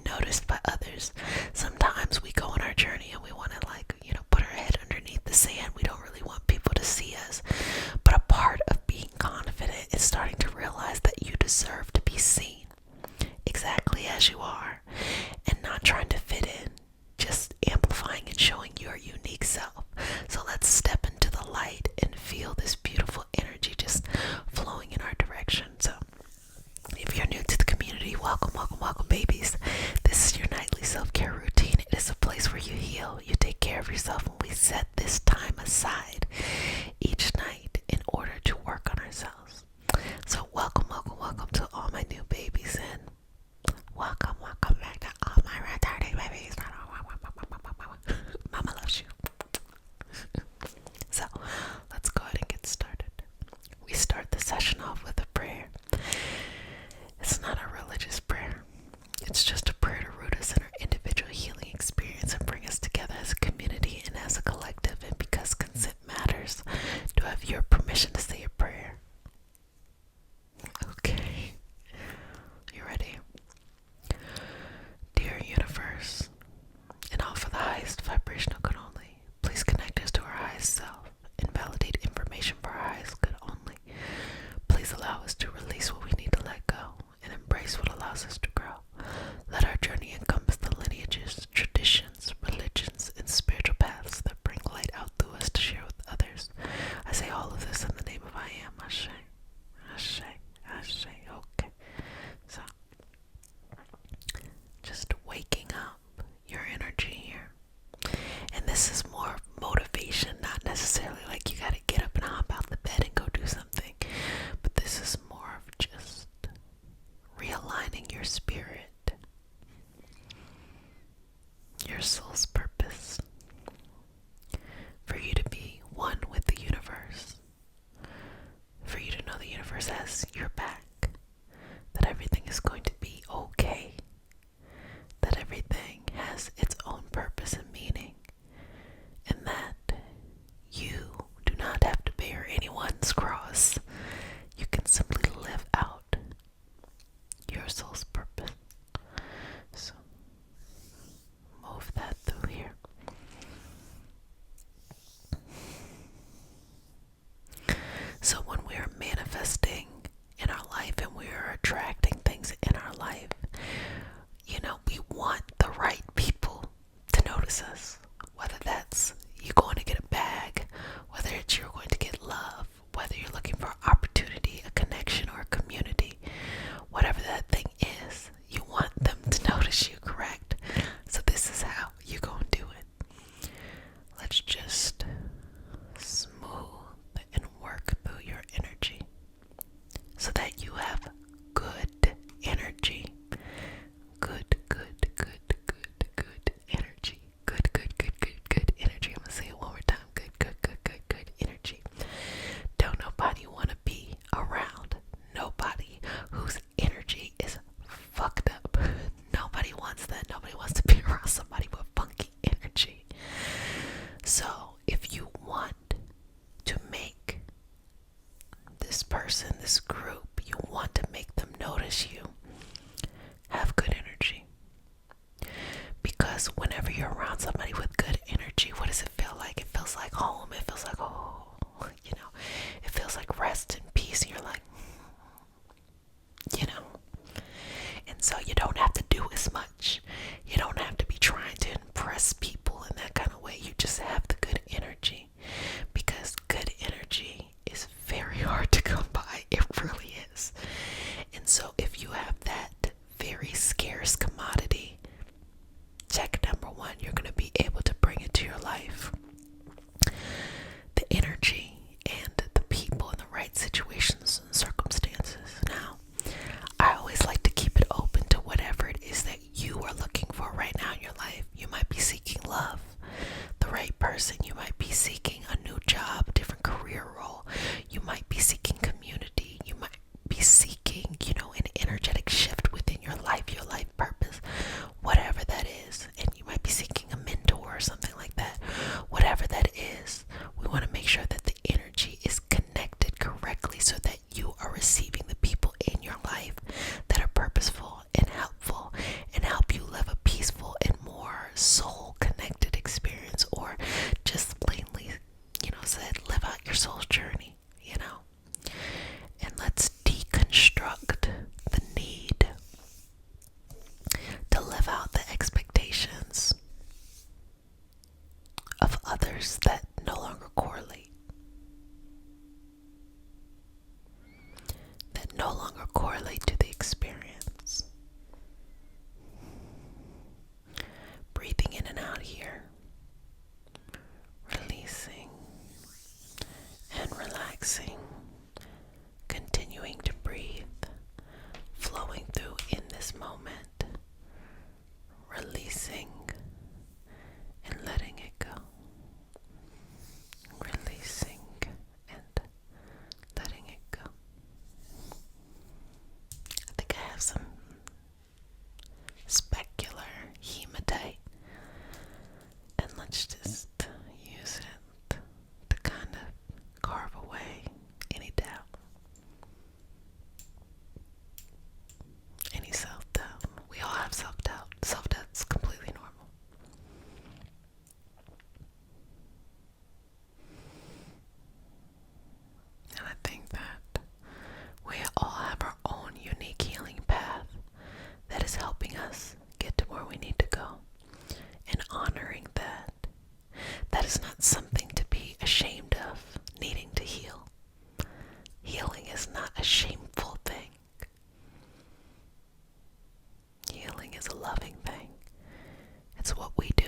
noticed by others. Sometimes we go on our journey and we want to, put our head underneath the sand. We don't really want people to see us. But a part of being confident is starting to realize that you deserve to be seen exactly as you are and not trying to fit in, just amplifying and showing your unique self. So let's step into the light and feel this beautiful energy just flowing in our direction. So if you're new to the community, welcome, welcome, welcome, babies. This is your nightly self-care routine. It is a place where you heal, you take care of yourself, and we set this time aside each night in order to work on ourselves. So welcome, welcome, welcome to all my new babies, and welcome, welcome back to all my retarded babies. Mama loves you. So let's go ahead and get started. We start the session off with a prayer. It's not a religious prayer. It's just a prayer to root us in our individual healing experience and bring us together as a community and as a collective. And because consent matters, do I have your permission to say a prayer? Okay. You ready? Dear universe, and all for the highest vibrational good only, please connect us to our highest self and validate information for our highest good only. Please allow us to release what we need to let go and embrace what allows us to grow. Let our journey encompass the lineages, traditions, religions, and spiritual paths that bring light out through us to share with others. I say all of this in the name of I am. Ashe. Ashe. Ashe. Okay. So, just waking up your energy here. And this is more motivation, not necessarily like you gotta get up and hop out the bed and go do something. But this is more of just realigning your spirit, your soul's purpose, for you to be one with the universe, for you to know the universe has your back, that everything is going to be okay, that everything has its own purpose and meaning, and that you do not have to bear anyone's cross. You can simply live out your soul's purpose. So move that through here. is a loving thing. It's what we do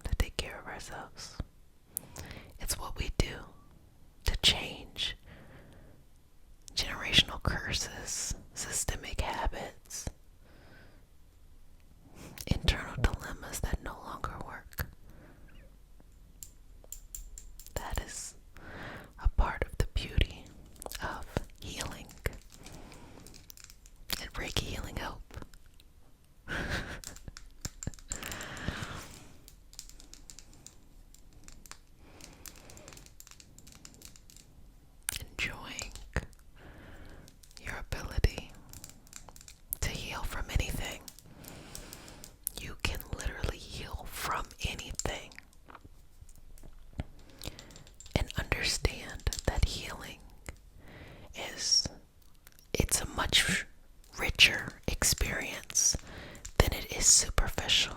to take care of ourselves. It's what we do to change generational curses, systemic habits, internal dilemmas that no longer work. That is a part of the beauty of healing and Reiki healing help. Enjoying your ability to heal from anything. You can literally heal from anything. And understand that healing it's a much richer experience than it is superficial.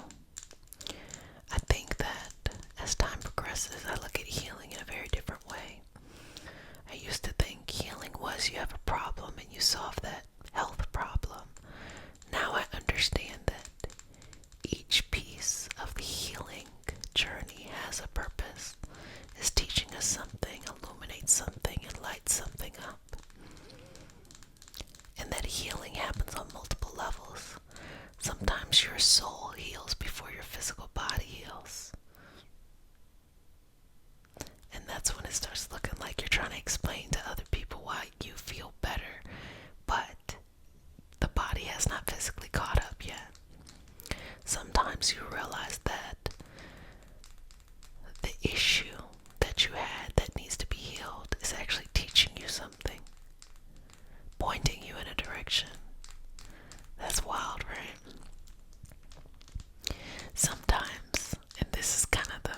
I think that as time progresses, I look at healing in a very different way. I used to think healing was you have a problem and you solve that health problem. Now I understand that each piece of the healing journey has a purpose, is teaching us something, illuminates something, and lights something up. And that healing happens on multiple levels. Sometimes your soul heals before your physical body heals. And that's when it starts looking like you're trying to explain to other people why you feel better, but the body has not physically caught up yet. Sometimes you realize that the issue that you had that needs to be healed is actually teaching you something, pointing you in a direction. That's wild, right? Sometimes, and this is kind of the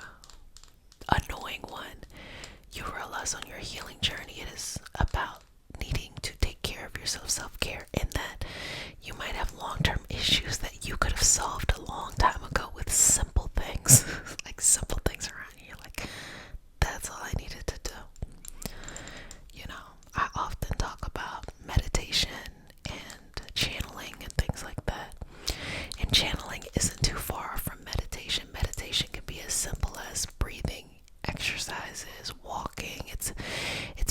annoying one, you realize on your healing journey it is about needing to take care of yourself, self-care, and that you might have long-term issues that you could have solved a long time ago with simple things. Like simple things around here. Like, that's all I needed to do. You know, I often talk about meditation and channeling and things like that. And channeling isn't too far from meditation. Meditation can be as simple as breathing exercises, walking. It's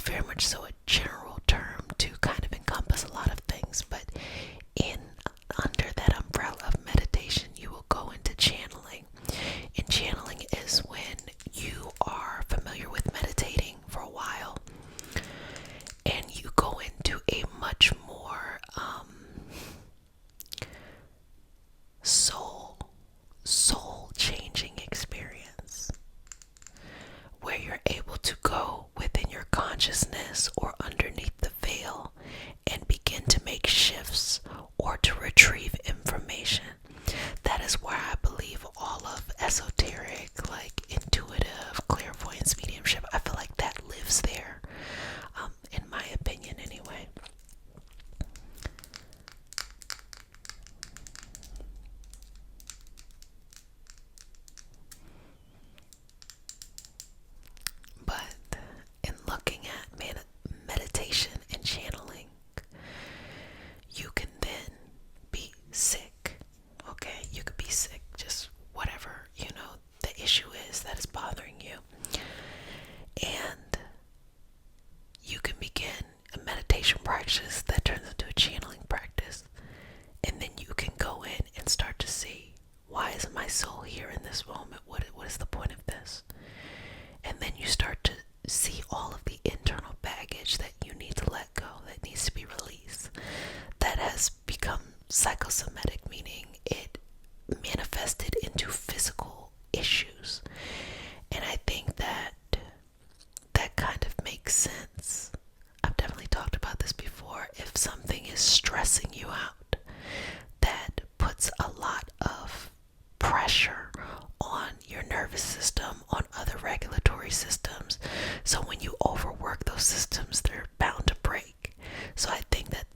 very much so a general term to kind of encompass a lot of things, but in under that umbrella of meditation, you will go into channeling. And channeling is when you are familiar with meditating for a while and you go into a much more soul changing experience where you're able to go within your consciousness or underneath the veil and begin to make shifts or to retrieve information. That is where I believe all of esoteric, like intuitive, clairvoyance, mediumship, I feel like that lives there, in my opinion anyway. But in looking at meditation and channeling, you can then be sick. Okay, you could be sick, just whatever, the issue is that is bothering you. And you can begin a meditation practice that turns into a channeling practice. And then you can go in and start to see, why is my soul here in this moment? What is the point of this? And then you start to see all of the internal baggage that you need to let go, that needs to be released, that has become psychosomatic, meaning it manifested into physical issues. And I think that kind of makes sense. I've definitely talked about this before. If something is stressing you out, that puts a lot of pressure on your nervous system, on other regulatory systems. So when you overwork those systems, they're bound to break. So I think that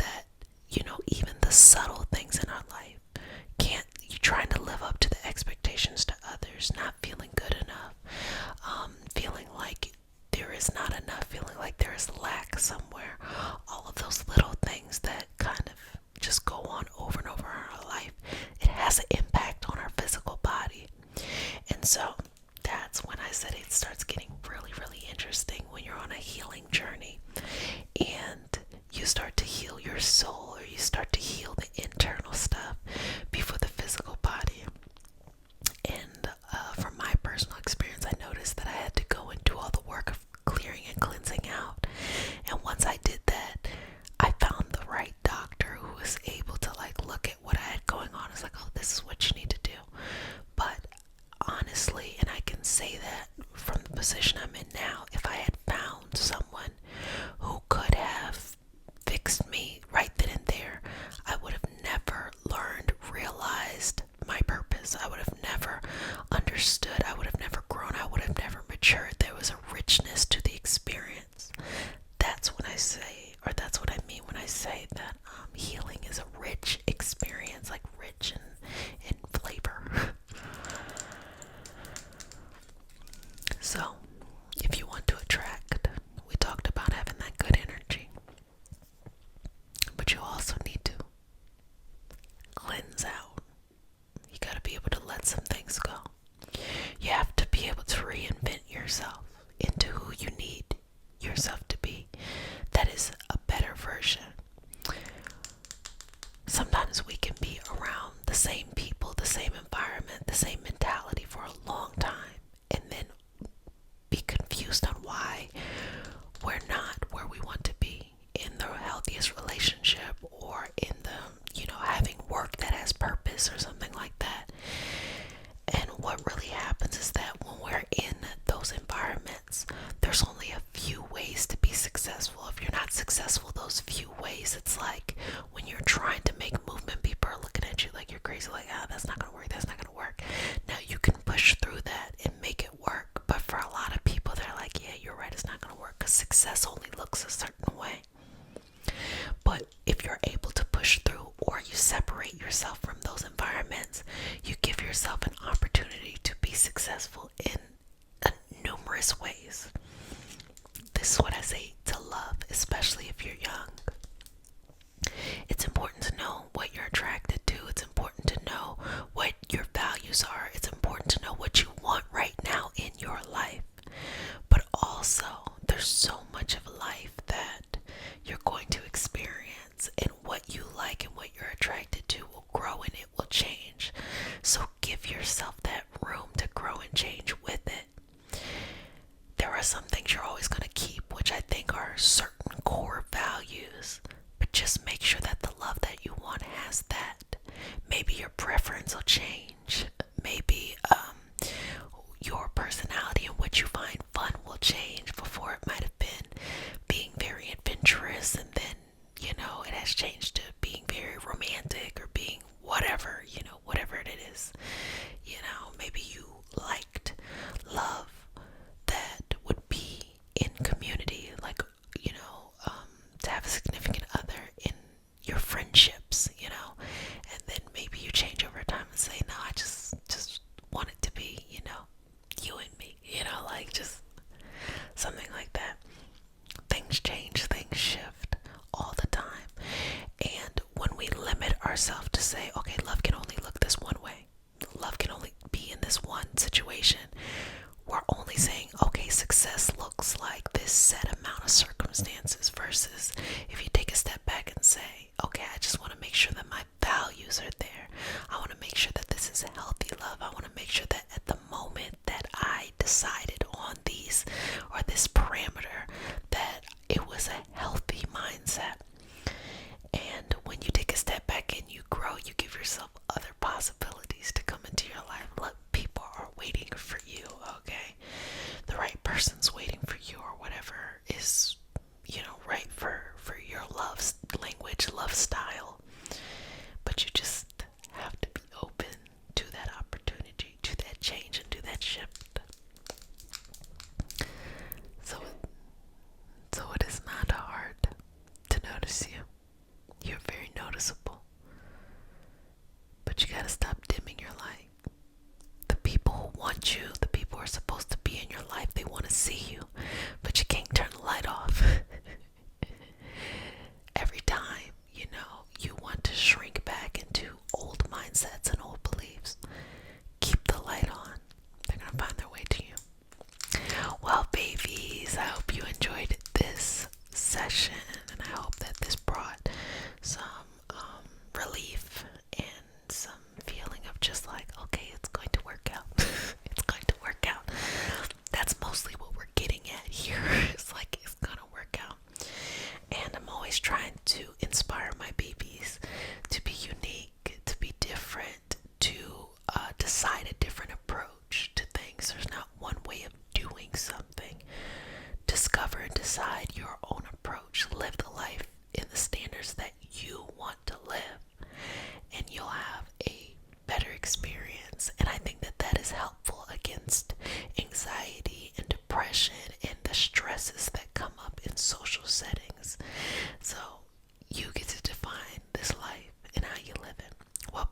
even the subtle things in our life, you trying to live up to the expectations to others, not feeling good enough, feeling like there is not enough, feeling like there is lack somewhere, all of those little things that kind of just go on over and over in our life, it has an position I'm in now, if I had found someone who could have fixed me right then and there, I would have never learned, realized my purpose. I would have never understood. I would have never grown. I would have never matured. There was a richness to the experience. That's when I say, or that's what I mean when I say that healing is a rich experience, like rich in flavor. So, if you want to attract, we talked about having that good energy, but you also need to cleanse out. You got to be able to let some things go. You have to be able to reinvent yourself into who you need yourself to be. That is a better version. Sometimes we can be around the same people, the same environment, the same mentality for a long time, and then be confused on why we're not where we want to be in the healthiest relationship, or in the, having work that has purpose or something like that. And what really happens is that when we're in those environments, there's only a few ways to be successful. If you're not successful those few ways, it's like when you're trying to make movement, people are looking at you like you're crazy, like, that's not gonna work, that's not gonna work. Now you can push through that and make it work, but for a lot of people, they're like, yeah, you're right, it's not gonna work, because success only looks a certain way. But if you're able to push through, or you separate yourself from those environments, you give yourself an opportunity to be successful in numerous ways. This is what I say to love, especially if you're young. It's important to know what you're attracted to. It's important to know what your values are. It's important to know what you want right now in your life. But also, there's so much of life that you're going to experience, and what you like and what you're attracted to will grow and it will change. So give yourself that room to grow and change with it. There are some things you're always going to keep, which I think are certain core values, but just make sure that the love that you want has that. Maybe your preference will change. Maybe your personality and what you find fun will change. Before, it might have been being very adventurous, and then, it has changed to being very romantic, or being whatever, whatever it is. Maybe you liked love that would be in community, like, to have a significant other in your friendships, and then maybe you change over time and say, no, I just want it to be, you and me, like just something like that. Things change, things shift all the time.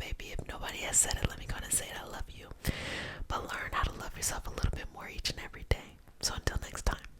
baby. If nobody has said it, let me go ahead and say it. I love you. But learn how to love yourself a little bit more each and every day. So until next time.